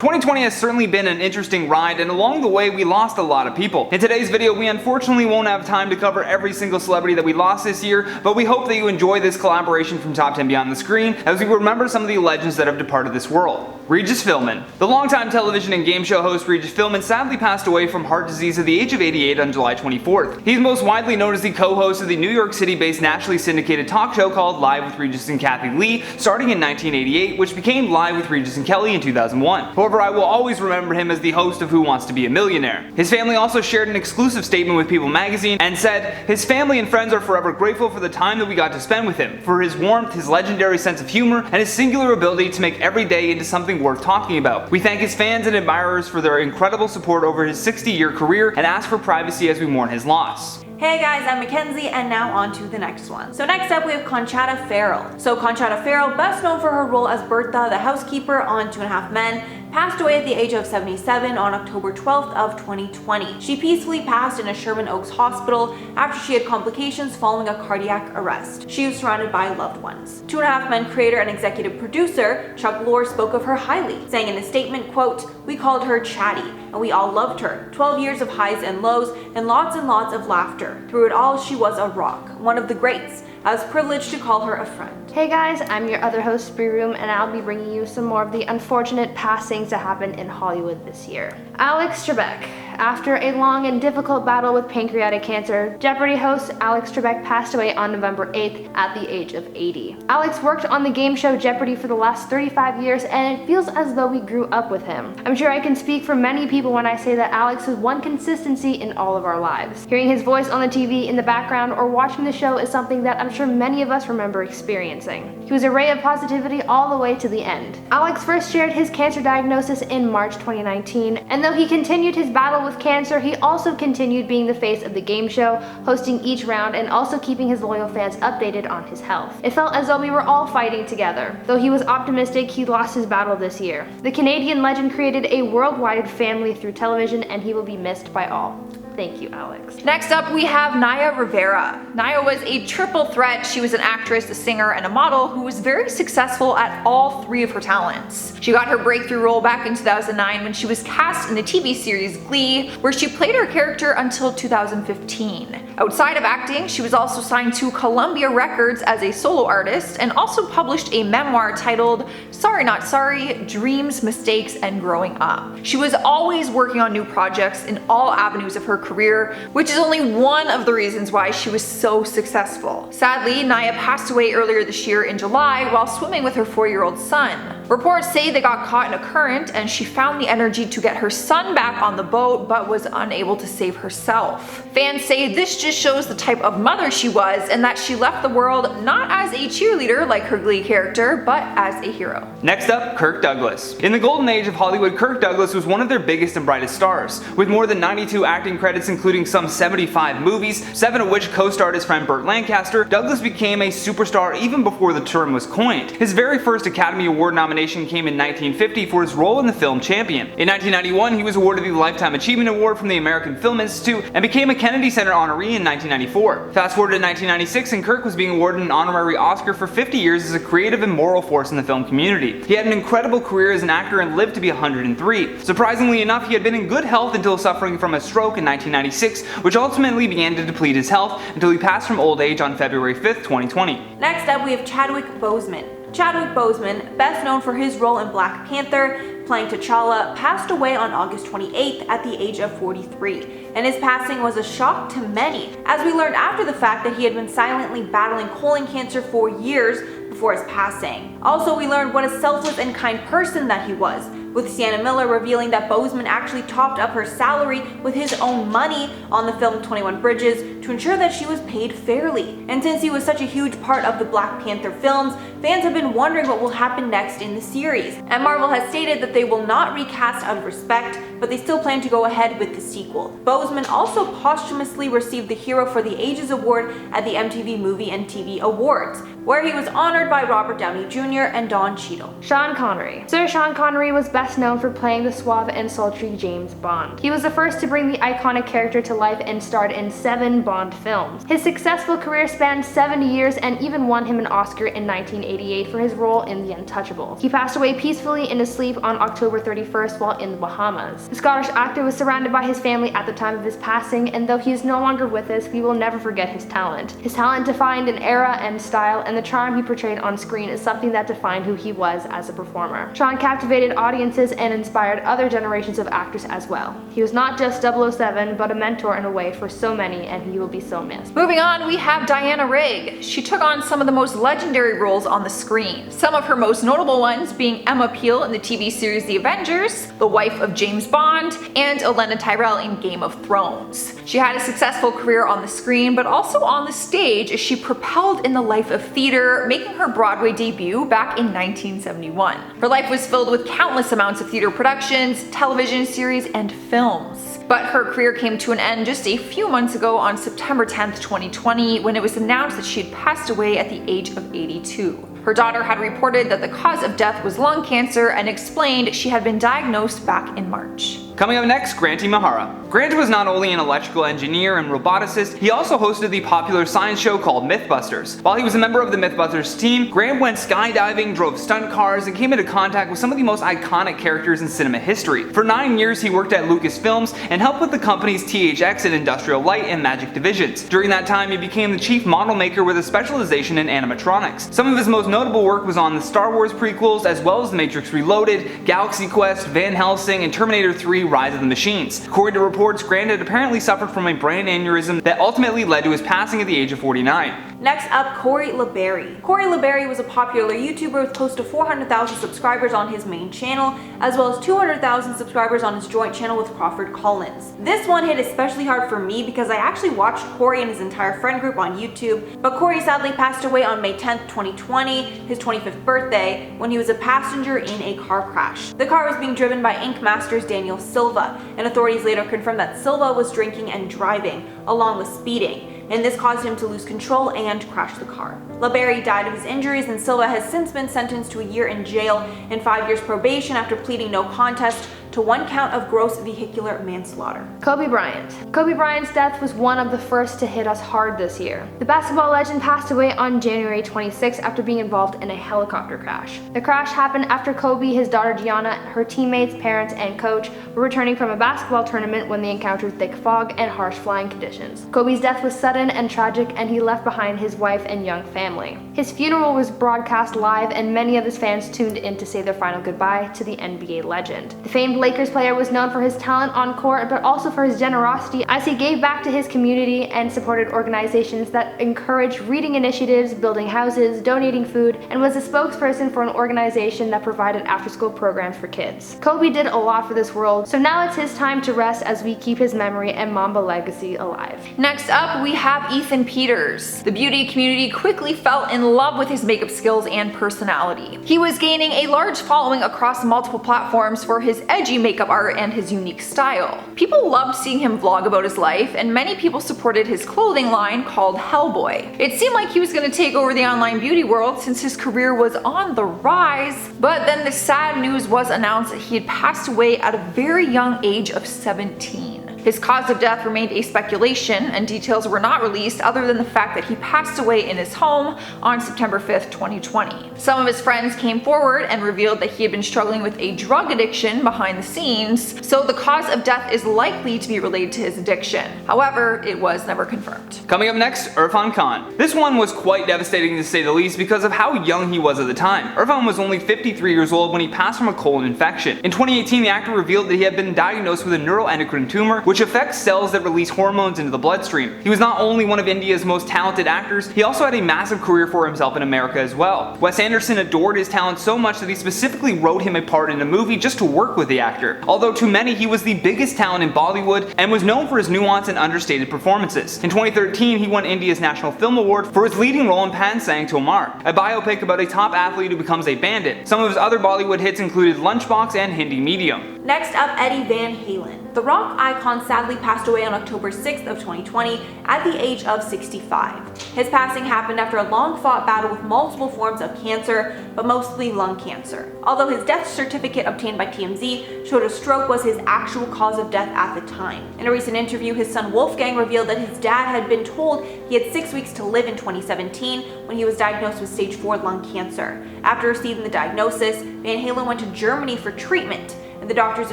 2020 has certainly been an interesting ride, and along the way we lost a lot of people. In today's video we unfortunately won't have time to cover every single celebrity that we lost this year, but we hope that you enjoy this collaboration from Top 10 Beyond the Screen as we remember some of the legends that have departed this world. Regis Philbin. The longtime television and game show host Regis Philbin sadly passed away from heart disease at the age of 88 on July 24th. He's most widely known as the co-host of the New York City-based nationally syndicated talk show called Live with Regis and Kathy Lee, starting in 1988, which became Live with Regis and Kelly in 2001. However, I will always remember him as the host of Who Wants to Be a Millionaire. His family also shared an exclusive statement with People magazine and said, "His family and friends are forever grateful for the time that we got to spend with him, for his warmth, his legendary sense of humor, and his singular ability to make every day into something worth talking about. We thank his fans and admirers for their incredible support over his 60-year career and ask for privacy as we mourn his loss." Hey guys, I'm Mackenzie, and now on to the next one. So next up we have CONCHATA FERRELL. So CONCHATA FERRELL, best known for her role as Bertha, the housekeeper on 2.5 Men, passed away at the age of 77 on October 12th of 2020. She peacefully passed in a Sherman Oaks hospital after she had complications following a cardiac arrest. She was surrounded by loved ones. 2.5 Men creator and executive producer Chuck Lorre spoke of her highly, saying in a statement, quote, "We called her Chatty, and we all loved her. 12 years of highs and lows, and lots of laughter. Through it all, she was a rock, one of the greats. I was privileged to call her a friend." Hey guys, I'm your other host, Bree Room, and I'll be bringing you some more of the unfortunate passings that happened in Hollywood this year. Alex Trebek. After a long and difficult battle with pancreatic cancer, Jeopardy host Alex Trebek passed away on November 8th at the age of 80. Alex worked on the game show Jeopardy for the last 35 years, and it feels as though we grew up with him. I'm sure I can speak for many people when I say that Alex was one consistency in all of our lives. Hearing his voice on the TV in the background or watching the show is something that I'm sure many of us remember experiencing. He was a ray of positivity all the way to the end. Alex first shared his cancer diagnosis in March 2019, and though he continued his battle with cancer, he also continued being the face of the game show, hosting each round and also keeping his loyal fans updated on his health. It felt as though we were all fighting together. Though he was optimistic, he lost his battle this year. The Canadian legend created a worldwide family through television, and he will be missed by all. Thank you, Alex. Next up, we have Naya Rivera. Naya was a triple threat. She was an actress, a singer, and a model who was very successful at all three of her talents. She got her breakthrough role back in 2009 when she was cast in the TV series Glee, where she played her character until 2015. Outside of acting, she was also signed to Columbia Records as a solo artist and also published a memoir titled Sorry Not Sorry: Dreams, Mistakes, and Growing Up. She was always working on new projects in all avenues of her career, which is only one of the reasons why she was so successful. Sadly, Naya passed away earlier this year in July while swimming with her 4-year-old son. Reports say they got caught in a current and she found the energy to get her son back on the boat but was unable to save herself. Fans say this just shows the type of mother she was and that she left the world not as a cheerleader like her Glee character, but as a hero. Next up, Kirk Douglas. In the golden age of Hollywood, Kirk Douglas was one of their biggest and brightest stars. With more than 92 acting credits including some 75 movies, 7 of which co-starred his friend Burt Lancaster, Douglas became a superstar even before the term was coined. His very first Academy Award nomination came in 1950 for his role in the film Champion. In 1991, he was awarded the Lifetime Achievement Award from the American Film Institute and became a Kennedy Center honoree in 1994. Fast forward to 1996 and Kirk was being awarded an honorary Oscar for 50 years as a creative and moral force in the film community. He had an incredible career as an actor and lived to be 103. Surprisingly enough, he had been in good health until suffering from a stroke in 1996, which ultimately began to deplete his health until he passed from old age on February 5th, 2020. Next up we have Chadwick Boseman. Chadwick Boseman, best known for his role in Black Panther, playing T'Challa, passed away on August 28th at the age of 43, and his passing was a shock to many, as we learned after the fact that he had been silently battling colon cancer for years before his passing. Also, we learned what a selfless and kind person that he was, with Sienna Miller revealing that Boseman actually topped up her salary with his own money on the film 21 Bridges to ensure that she was paid fairly. And since he was such a huge part of the Black Panther films, fans have been wondering what will happen next in the series. And Marvel has stated that they will not recast out of respect, but they still plan to go ahead with the sequel. Boseman also posthumously received the Hero for the Ages Award at the MTV Movie and TV Awards, where he was honored by Robert Downey Jr. and Don Cheadle. Sean Connery. Sir Sean Connery was best known for playing the suave and sultry James Bond. He was the first to bring the iconic character to life and starred in 7 Bond Bond films. His successful career spanned 70 years and even won him an Oscar in 1988 for his role in The Untouchables. He passed away peacefully in his sleep on October 31st while in the Bahamas. The Scottish actor was surrounded by his family at the time of his passing, and though he is no longer with us, we will never forget his talent. His talent defined an era and style, and the charm he portrayed on screen is something that defined who he was as a performer. Sean captivated audiences and inspired other generations of actors as well. He was not just 007, but a mentor in a way for so many, and he will be so missed. Moving on, we have Diana Rigg. She took on some of the most legendary roles on the screen. Some of her most notable ones being Emma Peel in the TV series The Avengers, the wife of James Bond, and Olenna Tyrell in Game of Thrones. She had a successful career on the screen, but also on the stage as she propelled in the life of theater, making her Broadway debut back in 1971. Her life was filled with countless amounts of theater productions, television series, and films. But her career came to an end just a few months ago on September 10th, 2020, when it was announced that she had passed away at the age of 82. Her daughter had reported that the cause of death was lung cancer and explained she had been diagnosed back in March. Coming up next, Grant IMAHARA. Grant was not only an electrical engineer and roboticist, he also hosted the popular science show called Mythbusters. While he was a member of the Mythbusters team, Grant went skydiving, drove stunt cars, and came into contact with some of the most iconic characters in cinema history. For 9 years, he worked at Lucasfilms and helped with the company's THX and Industrial Light and Magic divisions. During that time, he became the chief model maker with a specialization in animatronics. Some of his most notable work was on the Star Wars prequels, as well as The Matrix Reloaded, Galaxy Quest, Van Helsing, and Terminator 3 Rise of the Machines. According to reports, Grant had apparently suffered from a brain aneurysm that ultimately led to his passing at the age of 49. Next up, Corey LeBerry. Corey LeBerry was a popular YouTuber with close to 400,000 subscribers on his main channel, as well as 200,000 subscribers on his joint channel with Crawford Collins. This one hit especially hard for me because I actually watched Corey and his entire friend group on YouTube, but Corey sadly passed away on May 10th, 2020, his 25th birthday, when he was a passenger in a car crash. The car was being driven by Ink Masters Daniel Silva, and authorities later confirmed that Silva was drinking and driving, along with speeding, and this caused him to lose control and crash the car. LeBerry died of his injuries, and Silva has since been sentenced to a year in jail and 5 years probation after pleading no contest to 1 count of gross vehicular manslaughter. Kobe Bryant. Kobe Bryant's death was one of the first to hit us hard this year. The basketball legend passed away on January 26 after being involved in a helicopter crash. The crash happened after Kobe, his daughter Gianna, her teammates, parents, and coach were returning from a basketball tournament when they encountered thick fog and harsh flying conditions. Kobe's death was sudden and tragic, and he left behind his wife and young family. His funeral was broadcast live, and many of his fans tuned in to say their final goodbye to the NBA legend. The famed Lakers player was known for his talent on court, but also for his generosity as he gave back to his community and supported organizations that encouraged reading initiatives, building houses, donating food, and was a spokesperson for an organization that provided after-school programs for kids. Kobe did a lot for this world, so now it's his time to rest as we keep his memory and Mamba legacy alive. Next up, we have Ethan Peters. The beauty community quickly fell in love with his makeup skills and personality. He was gaining a large following across multiple platforms for his edgy makeup art and his unique style. People loved seeing him vlog about his life, and many people supported his clothing line called Hellboy. It seemed like he was going to take over the online beauty world since his career was on the rise, but then the sad news was announced that he had passed away at a very young age of 17. His cause of death remained a speculation, and details were not released other than the fact that he passed away in his home on September 5th, 2020. Some of his friends came forward and revealed that he had been struggling with a drug addiction behind the scenes, so the cause of death is likely to be related to his addiction. However, it was never confirmed. Coming up next, Irfan Khan. This one was quite devastating to say the least because of how young he was at the time. Irfan was only 53 years old when he passed from a colon infection. In 2018, the actor revealed that he had been diagnosed with a neuroendocrine tumor, which affects cells that release hormones into the bloodstream. He was not only one of India's most talented actors, he also had a massive career for himself in America as well. Wes Anderson adored his talent so much that he specifically wrote him a part in a movie just to work with the actor. Although to many he was the biggest talent in Bollywood and was known for his nuanced and understated performances. In 2013, he won India's National Film Award for his leading role in Pan Sang Tomar, a biopic about a top athlete who becomes a bandit. Some of his other Bollywood hits included Lunchbox and Hindi Medium. Next up, Eddie Van Halen. The rock icon Irfan sadly passed away on October 6th of 2020 at the age of 65. His passing happened after a long-fought battle with multiple forms of cancer, but mostly lung cancer. Although his death certificate obtained by TMZ showed a stroke was his actual cause of death at the time. In a recent interview, his son Wolfgang revealed that his dad had been told he had 6 weeks to live in 2017 when he was diagnosed with stage 4 lung cancer. After receiving the diagnosis, Van Halen went to Germany for treatment, and the doctors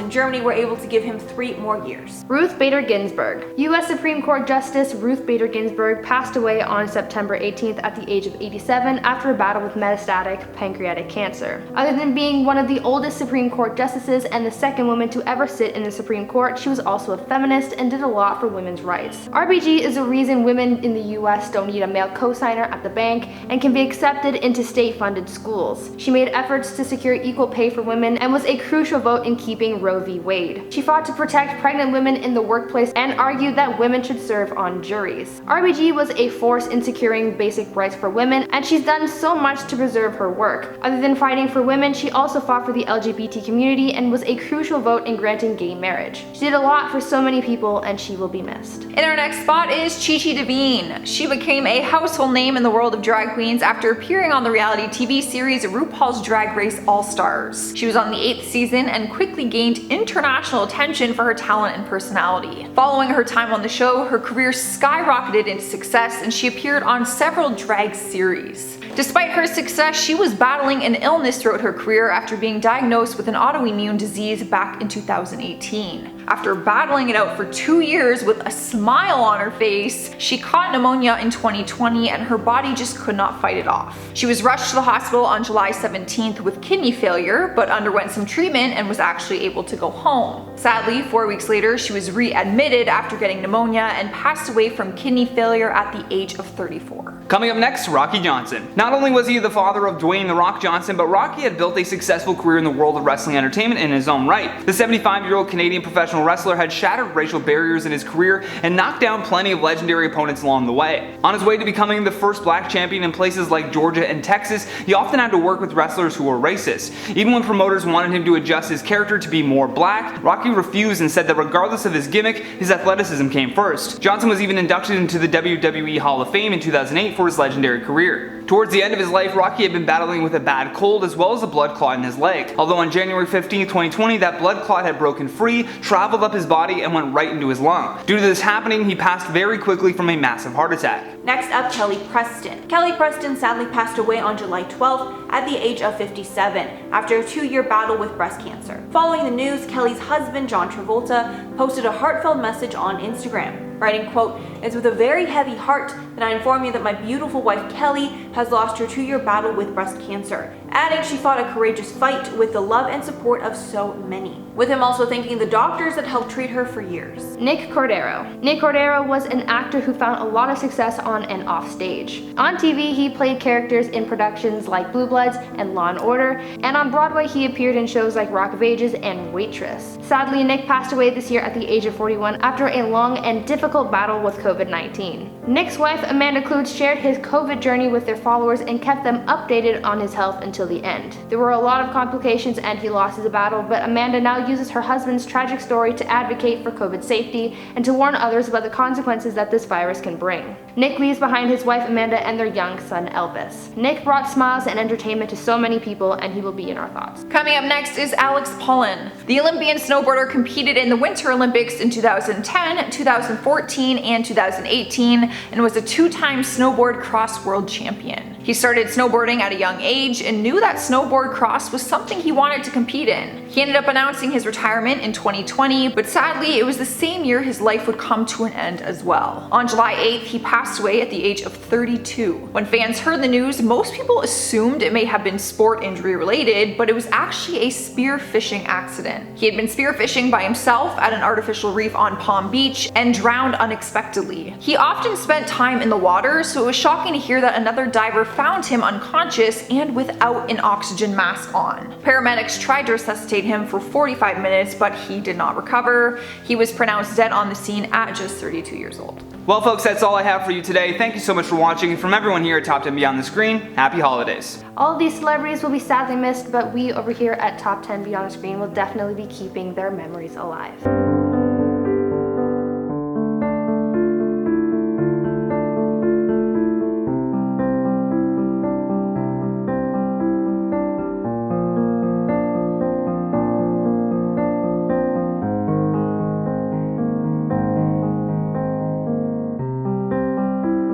in Germany were able to give him 3 more years. Ruth Bader Ginsburg. U.S. Supreme Court Justice Ruth Bader Ginsburg passed away on September 18th at the age of 87 after a battle with metastatic pancreatic cancer. Other than being one of the oldest Supreme Court justices and the second woman to ever sit in the Supreme Court, she was also a feminist and did a lot for women's rights. RBG is the reason women in the U.S. don't need a male co-signer at the bank and can be accepted into state-funded schools. She made efforts to secure equal pay for women and was a crucial vote in keeping Roe v. Wade. She fought to protect pregnant women in the workplace and argued that women should serve on juries. RBG was a force in securing basic rights for women, and she's done so much to preserve her work. Other than fighting for women, she also fought for the LGBT community and was a crucial vote in granting gay marriage. She did a lot for so many people, and she will be missed. In our next spot is Chi Chi DeVayne. She became a household name in the world of drag queens after appearing on the reality TV series RuPaul's Drag Race All-Stars. She was on the 8th season and quickly gained international attention for her talent and personality. Following her time on the show, her career skyrocketed into success and she appeared on several drag series. Despite her success, she was battling an illness throughout her career after being diagnosed with an autoimmune disease back in 2018. After battling it out for 2 years with a smile on her face, she caught pneumonia in 2020 and her body just could not fight it off. She was rushed to the hospital on July 17th with kidney failure, but underwent some treatment and was actually able to go home. Sadly, 4 weeks later, she was readmitted after getting pneumonia and passed away from kidney failure at the age of 34. Coming up next, Rocky Johnson. Not only was he the father of Dwayne "The Rock" Johnson, but Rocky had built a successful career in the world of wrestling entertainment in his own right. The 75-year-old Canadian professional wrestler had shattered racial barriers in his career and knocked down plenty of legendary opponents along the way. On his way to becoming the first black champion in places like Georgia and Texas, he often had to work with wrestlers who were racist. Even when promoters wanted him to adjust his character to be more black, Rocky refused and said that regardless of his gimmick, his athleticism came first. Johnson was even inducted into the WWE Hall of Fame in 2008 for his legendary career. Towards the end of his life, Rocky had been battling with a bad cold as well as a blood clot in his leg. Although on January 15, 2020, that blood clot had broken free, traveled up his body, and went right into his lung. Due to this happening, he passed very quickly from a massive heart attack. Next up, Kelly Preston. Kelly Preston sadly passed away on July 12th at the age of 57 after a 2-year battle with breast cancer. Following the news, Kelly's husband, John Travolta, posted a heartfelt message on Instagram, writing, quote, "It's with a very heavy heart that I inform you that my beautiful wife Kelly has lost her 2-year battle with breast cancer," adding she fought a courageous fight with the love and support of so many, with him also thanking the doctors that helped treat her for years. Nick Cordero. Nick Cordero was an actor who found a lot of success on and off stage. On TV, he played characters in productions like Blue Bloods and Law & Order, and on Broadway he appeared in shows like Rock of Ages and Waitress. Sadly, Nick passed away this year at the age of 41 after a long and difficult battle with COVID-19. Nick's wife Amanda Kloots shared his COVID journey with their followers and kept them updated on his health until the end. There were a lot of complications and he lost his battle, but Amanda now uses her husband's tragic story to advocate for COVID safety and to warn others about the consequences that this virus can bring. Nick leaves behind his wife Amanda and their young son Elvis. Nick brought smiles and entertainment to so many people, and he will be in our thoughts. Coming up next is Alex Pullin. The Olympian snowboarder competed in the Winter Olympics in 2010, 2014, and 2018, and was a 2-time snowboard cross world champion. He started snowboarding at a young age and knew that snowboard cross was something he wanted to compete in. He ended up announcing his retirement in 2020, but sadly it was the same year his life would come to an end as well. On July 8th, he passed away at the age of 32. When fans heard the news, most people assumed it may have been sport injury related, but it was actually a spearfishing accident. He had been spearfishing by himself at an artificial reef on Palm Beach and drowned unexpectedly. He often spent time in the water, so it was shocking to hear that another diver found him unconscious and without an oxygen mask on. Paramedics tried to resuscitate him for 45 minutes, but he did not recover. He was pronounced dead on the scene at just 32 years old. Well folks, that's all I have for you today. Thank you so much for watching, and from everyone here at Top 10 Beyond the Screen, happy holidays. All of these celebrities will be sadly missed, but we over here at Top 10 Beyond the Screen will definitely be keeping their memories alive.